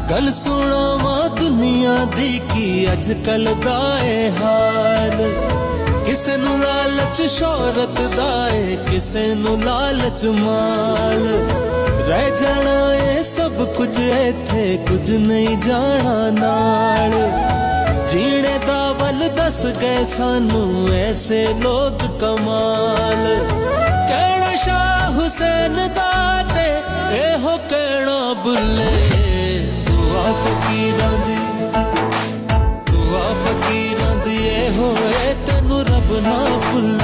गल सुनावा दुनिया दी की अजकल दा ए हाल। किसे नू लालच शोहरत दा ए, किसे नू लालच माल। रह जाना ए सब कुछ इत्थे, कुछ नहीं जाना नाल। जीने दा वल दस गए सानू ऐसे लोग कमाल। कहना शाह हुसैन दा ते एहो कहना बुल्ले। दुआ फकीरां दी, दुआ फकीरां दी ए होए तेनू रब ना भुल्ले।